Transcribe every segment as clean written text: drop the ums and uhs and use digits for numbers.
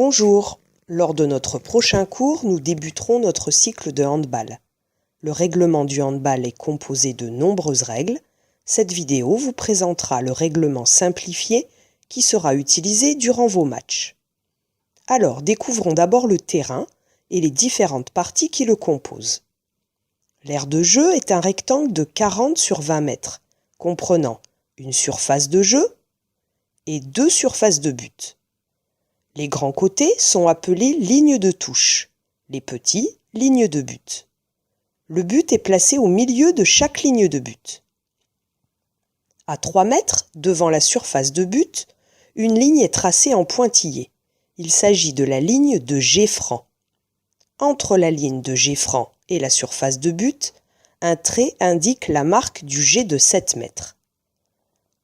Bonjour, lors de notre prochain cours, nous débuterons notre cycle de handball. Le règlement du handball est composé de nombreuses règles. Cette vidéo vous présentera le règlement simplifié qui sera utilisé durant vos matchs. Alors, découvrons d'abord le terrain et les différentes parties qui le composent. L'aire de jeu est un rectangle de 40 sur 20 mètres, comprenant une surface de jeu et 2 surfaces de but. Les grands côtés sont appelés lignes de touche, les petits, lignes de but. Le but est placé au milieu de chaque ligne de but. À 3 mètres, devant la surface de but, une ligne est tracée en pointillé. Il s'agit de la ligne de jet franc. Entre la ligne de jet franc et la surface de but, un trait indique la marque du jet de 7 mètres.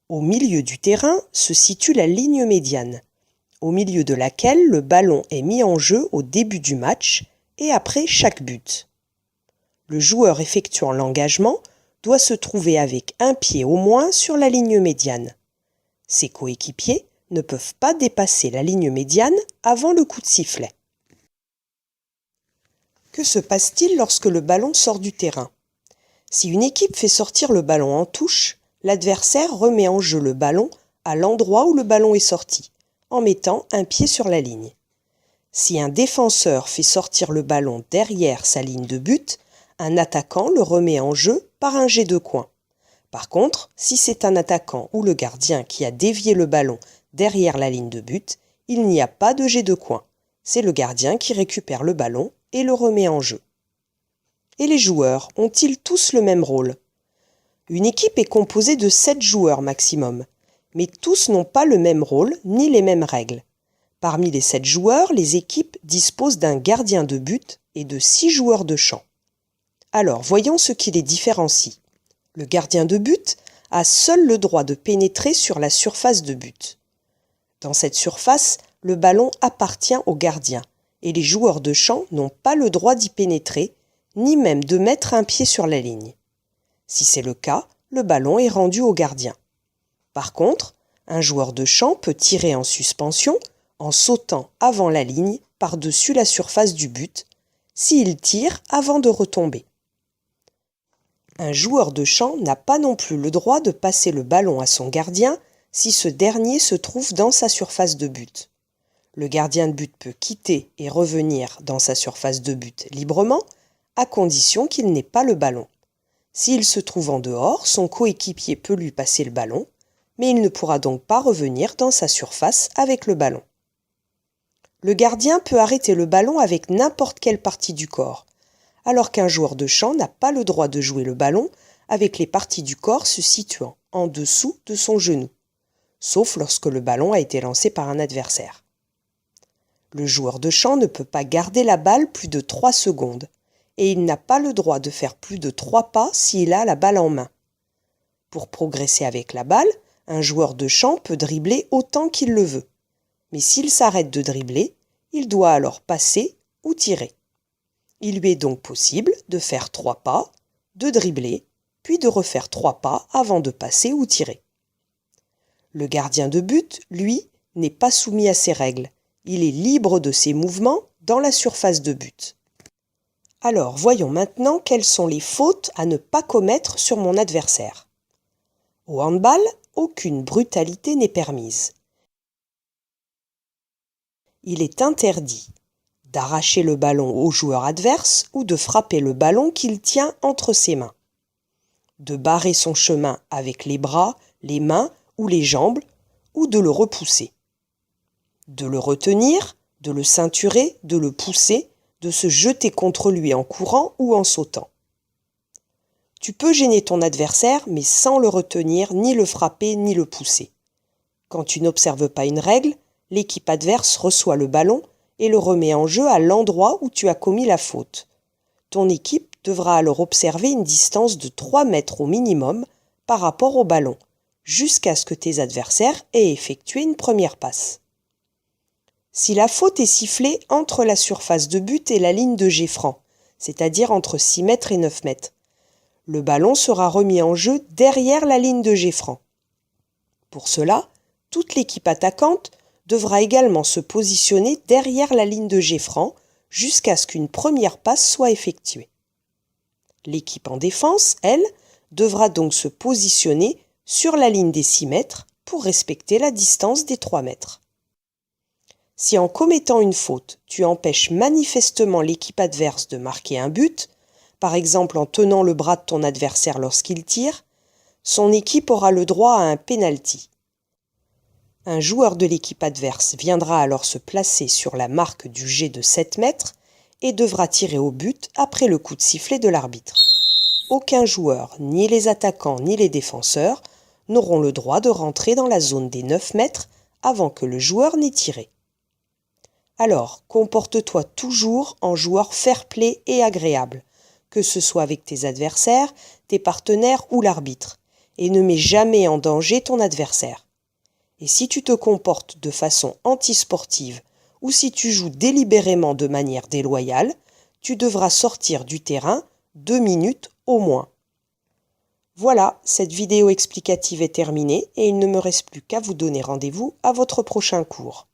Au milieu du terrain se situe la ligne médiane, au milieu de laquelle le ballon est mis en jeu au début du match et après chaque but. Le joueur effectuant l'engagement doit se trouver avec un pied au moins sur la ligne médiane. Ses coéquipiers ne peuvent pas dépasser la ligne médiane avant le coup de sifflet. Que se passe-t-il lorsque le ballon sort du terrain? Si une équipe fait sortir le ballon en touche, l'adversaire remet en jeu le ballon à l'endroit où le ballon est sorti, en mettant un pied sur la ligne. Si un défenseur fait sortir le ballon derrière sa ligne de but, un attaquant le remet en jeu par un jet de coin. Par contre, si c'est un attaquant ou le gardien qui a dévié le ballon derrière la ligne de but, il n'y a pas de jet de coin. C'est le gardien qui récupère le ballon et le remet en jeu. Et les joueurs ont-ils tous le même rôle? Une équipe est composée de 7 joueurs maximum, mais tous n'ont pas le même rôle ni les mêmes règles. Parmi les 7 joueurs, les équipes disposent d'un gardien de but et de 6 joueurs de champ. Alors, voyons ce qui les différencie. Le gardien de but a seul le droit de pénétrer sur la surface de but. Dans cette surface, le ballon appartient au gardien et les joueurs de champ n'ont pas le droit d'y pénétrer, ni même de mettre un pied sur la ligne. Si c'est le cas, le ballon est rendu au gardien. Par contre, un joueur de champ peut tirer en suspension en sautant avant la ligne par-dessus la surface du but, s'il tire avant de retomber. Un joueur de champ n'a pas non plus le droit de passer le ballon à son gardien si ce dernier se trouve dans sa surface de but. Le gardien de but peut quitter et revenir dans sa surface de but librement, à condition qu'il n'ait pas le ballon. S'il se trouve en dehors, son coéquipier peut lui passer le ballon, mais il ne pourra donc pas revenir dans sa surface avec le ballon. Le gardien peut arrêter le ballon avec n'importe quelle partie du corps, alors qu'un joueur de champ n'a pas le droit de jouer le ballon avec les parties du corps se situant en dessous de son genou, sauf lorsque le ballon a été lancé par un adversaire. Le joueur de champ ne peut pas garder la balle plus de 3 secondes, et il n'a pas le droit de faire plus de 3 pas s'il a la balle en main. Pour progresser avec la balle, un joueur de champ peut dribbler autant qu'il le veut. Mais s'il s'arrête de dribbler, il doit alors passer ou tirer. Il lui est donc possible de faire 3 pas, de dribbler, puis de refaire 3 pas avant de passer ou tirer. Le gardien de but, lui, n'est pas soumis à ces règles. Il est libre de ses mouvements dans la surface de but. Alors, voyons maintenant quelles sont les fautes à ne pas commettre sur mon adversaire. Au handball, aucune brutalité n'est permise. Il est interdit d'arracher le ballon au joueur adverse ou de frapper le ballon qu'il tient entre ses mains, de barrer son chemin avec les bras, les mains ou les jambes ou de le repousser, de le retenir, de le ceinturer, de le pousser, de se jeter contre lui en courant ou en sautant. Tu peux gêner ton adversaire, mais sans le retenir, ni le frapper, ni le pousser. Quand tu n'observes pas une règle, l'équipe adverse reçoit le ballon et le remet en jeu à l'endroit où tu as commis la faute. Ton équipe devra alors observer une distance de 3 mètres au minimum par rapport au ballon, jusqu'à ce que tes adversaires aient effectué une première passe. Si la faute est sifflée entre la surface de but et la ligne de jet franc, c'est-à-dire entre 6 mètres et 9 mètres, le ballon sera remis en jeu derrière la ligne de jet franc. Pour cela, toute l'équipe attaquante devra également se positionner derrière la ligne de jet franc jusqu'à ce qu'une première passe soit effectuée. L'équipe en défense, elle, devra donc se positionner sur la ligne des 6 mètres pour respecter la distance des 3 mètres. Si en commettant une faute, tu empêches manifestement l'équipe adverse de marquer un but, par exemple en tenant le bras de ton adversaire lorsqu'il tire, son équipe aura le droit à un pénalty. Un joueur de l'équipe adverse viendra alors se placer sur la marque du jet de 7 mètres et devra tirer au but après le coup de sifflet de l'arbitre. Aucun joueur, ni les attaquants ni les défenseurs, n'auront le droit de rentrer dans la zone des 9 mètres avant que le joueur n'ait tiré. Alors, comporte-toi toujours en joueur fair-play et agréable, que ce soit avec tes adversaires, tes partenaires ou l'arbitre, et ne mets jamais en danger ton adversaire. Et si tu te comportes de façon antisportive ou si tu joues délibérément de manière déloyale, tu devras sortir du terrain 2 minutes au moins. Voilà, cette vidéo explicative est terminée et il ne me reste plus qu'à vous donner rendez-vous à votre prochain cours.